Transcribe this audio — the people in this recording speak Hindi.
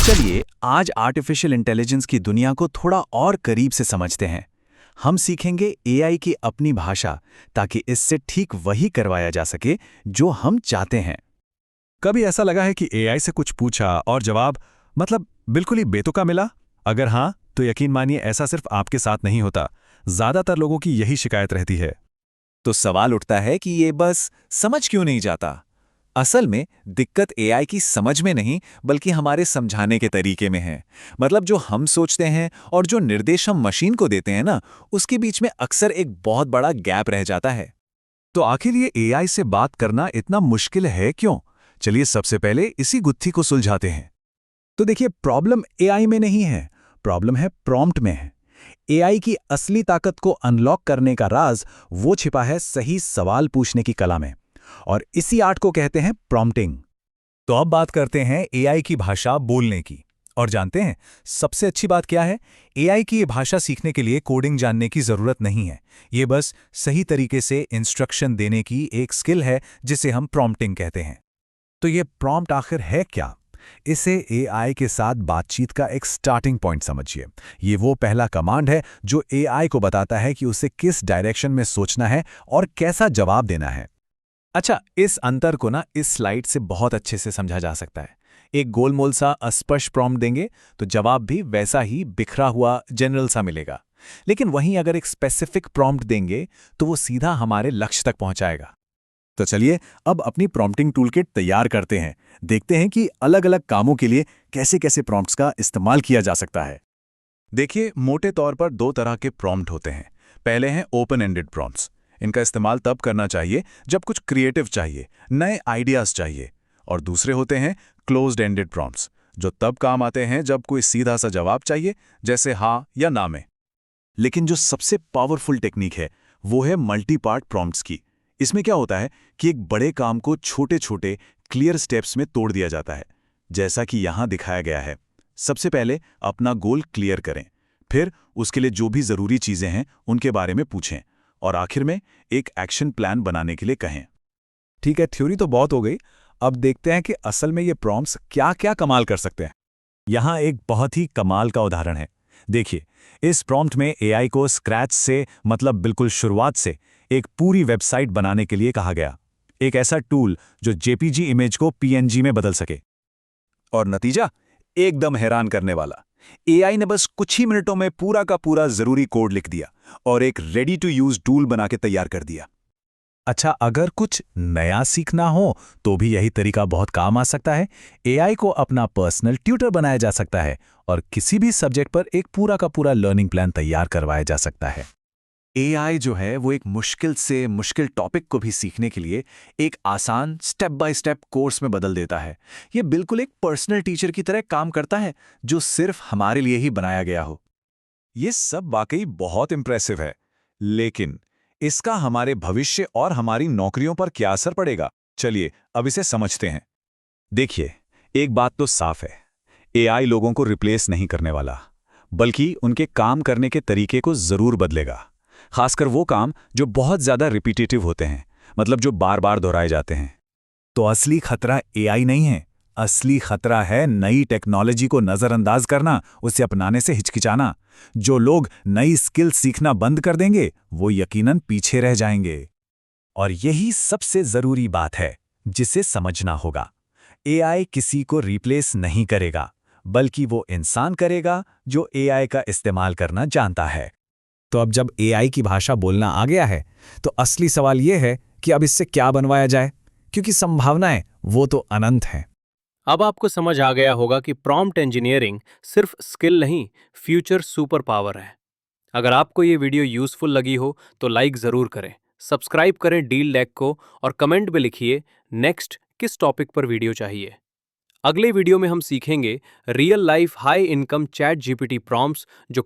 चलिए आज आर्टिफिशियल इंटेलिजेंस की दुनिया को थोड़ा और करीब से समझते हैं। हम सीखेंगे एआई की अपनी भाषा, ताकि इससे ठीक वही करवाया जा सके जो हम चाहते हैं। कभी ऐसा लगा है कि एआई से कुछ पूछा और जवाब बिल्कुल ही बेतुका मिला? अगर हाँ, तो यकीन मानिए ऐसा सिर्फ आपके साथ नहीं होता। ज्यादातर लोगों की यही शिकायत रहती है। तो सवाल उठता है कि ये बस समझ क्यों नहीं जाता। असल में दिक्कत एआई की समझ में नहीं, बल्कि हमारे समझाने के तरीके में है। मतलब जो हम सोचते हैं और जो निर्देश हम मशीन को देते हैं ना, उसके बीच में अक्सर एक बहुत बड़ा गैप रह जाता है। तो आखिर ये एआई से बात करना इतना मुश्किल है क्यों? चलिए सबसे पहले इसी गुत्थी को सुलझाते हैं। तो देखिए, प्रॉब्लम एआई में नहीं है, प्रॉब्लम है प्रॉम्प्ट में है। एआई की असली ताकत को अनलॉक करने का राज वो छिपा है सही सवाल पूछने की कला में, और इसी आर्ट को कहते हैं प्रॉम्प्टिंग। तो अब बात करते हैं एआई की भाषा बोलने की। और जानते हैं सबसे अच्छी बात क्या है? एआई की ये भाषा सीखने के लिए कोडिंग जानने की जरूरत नहीं है। ये बस सही तरीके से इंस्ट्रक्शन देने की एक स्किल है, जिसे हम प्रॉम्प्टिंग कहते हैं। तो ये प्रॉम्प्ट आखिर है क्या? इसे एआई के साथ बातचीत का एक स्टार्टिंग पॉइंट समझिए। ये वो पहला कमांड है जो एआई को बताता है कि उसे किस डायरेक्शन में सोचना है और कैसा जवाब देना है। अच्छा, इस अंतर को ना इस स्लाइड से बहुत अच्छे से समझा जा सकता है। एक गोलमोल सा अस्पष्ट प्रॉम्प्ट देंगे तो जवाब भी वैसा ही बिखरा हुआ जनरल सा मिलेगा। लेकिन वहीं अगर एक स्पेसिफिक प्रॉम्प्ट देंगे तो वो सीधा हमारे लक्ष्य तक पहुंचाएगा। तो चलिए अब अपनी प्रॉम्प्टिंग टूलकिट तैयार करते हैं। देखते हैं कि अलग-अलग कामों के लिए कैसे-कैसे प्रॉम्प्ट्स का इस्तेमाल किया जा सकता है। देखिए, मोटे तौर पर दो तरह के प्रॉम्प्ट होते हैं। पहले हैं ओपन एंडेड प्रॉम्प्ट्स। इनका इस्तेमाल तब करना चाहिए जब कुछ क्रिएटिव चाहिए, नए आइडियाज चाहिए। और दूसरे होते हैं क्लोज्ड एंडेड प्रॉम्प्ट्स, जो तब काम आते हैं जब कोई सीधा सा जवाब चाहिए, जैसे हाँ या ना में। लेकिन जो सबसे पावरफुल टेक्निक है वो है मल्टी पार्ट प्रॉम्प्ट्स की। इसमें क्या होता है कि एक बड़े काम को छोटे-छोटे क्लियर स्टेप्स में तोड़ दिया जाता है, जैसा कि यहां दिखाया गया है। सबसे पहले अपना गोल क्लियर करें, फिर उसके लिए जो भी जरूरी चीजें हैं उनके बारे में पूछें, और आखिर में एक एक्शन प्लान बनाने के लिए कहें। ठीक है, थ्योरी तो बहुत हो गई। अब देखते हैं कि असल में ये प्रॉम्प्ट्स क्या-क्या कमाल कर सकते हैं। यहां एक बहुत ही कमाल का उदाहरण है। देखिए, इस प्रॉम्प्ट में एआई को स्क्रैच से, बिल्कुल शुरुआत से, एक पूरी वेबसाइट बनाने के लिए कहा गया। एक ऐसा टूल जो जेपीजी इमेज को पीएनजी में बदल सके। और नतीजा एकदम हैरान करने वाला। एआई ने बस कुछ ही मिनटों में पूरा का पूरा जरूरी कोड लिख दिया और एक रेडी टू यूज टूल बना के तैयार कर दिया। अच्छा, अगर कुछ नया सीखना हो तो भी यही तरीका बहुत काम आ सकता है। एआई को अपना पर्सनल ट्यूटर बनाया जा सकता है और किसी भी सब्जेक्ट पर एक पूरा का पूरा लर्निंग प्लान तैयार करवाया जा सकता है। एआई जो है वो एक मुश्किल से मुश्किल टॉपिक को भी सीखने के लिए एक आसान स्टेप बाय स्टेप कोर्स में बदल देता है। ये बिल्कुल एक पर्सनल टीचर की तरह काम करता है, जो सिर्फ हमारे लिए ही बनाया गया हो। ये सब वाकई बहुत इंप्रेसिव है, लेकिन इसका हमारे भविष्य और हमारी नौकरियों पर क्या असर पड़ेगा? चलिए अब इसे समझते हैं। देखिए, एक बात तो साफ है, एआई लोगों को रिप्लेस नहीं करने वाला, बल्कि उनके काम करने के तरीके को जरूर बदलेगा। खासकर वो काम जो बहुत ज्यादा रिपीटेटिव होते हैं, जो बार बार दोहराए जाते हैं। तो असली खतरा एआई नहीं है, असली खतरा है नई टेक्नोलॉजी को नजरअंदाज करना, उसे अपनाने से हिचकिचाना। जो लोग नई स्किल सीखना बंद कर देंगे वो यकीनन पीछे रह जाएंगे। और यही सबसे जरूरी बात है जिसे समझना होगा। एआई किसी को रिप्लेस नहीं करेगा, बल्कि वो इंसान करेगा जो एआई का इस्तेमाल करना जानता है। तो अब जब एआई की भाषा बोलना आ गया है, तो असली सवाल यह है कि अब इससे क्या बनवाया जाए, क्योंकि संभावनाएं वो तो अनंत हैं। अब आपको समझ आ गया होगा कि प्रॉम्प्ट इंजीनियरिंग सिर्फ स्किल नहीं, फ्यूचर सुपर पावर है। अगर आपको ये वीडियो यूजफुल लगी हो तो लाइक जरूर करें, सब्सक्राइब करें डील डेक को, और कमेंट में लिखिए नेक्स्ट किस टॉपिक पर वीडियो चाहिए। अगले वीडियो में हम सीखेंगे real life high income chat GPT prompts जो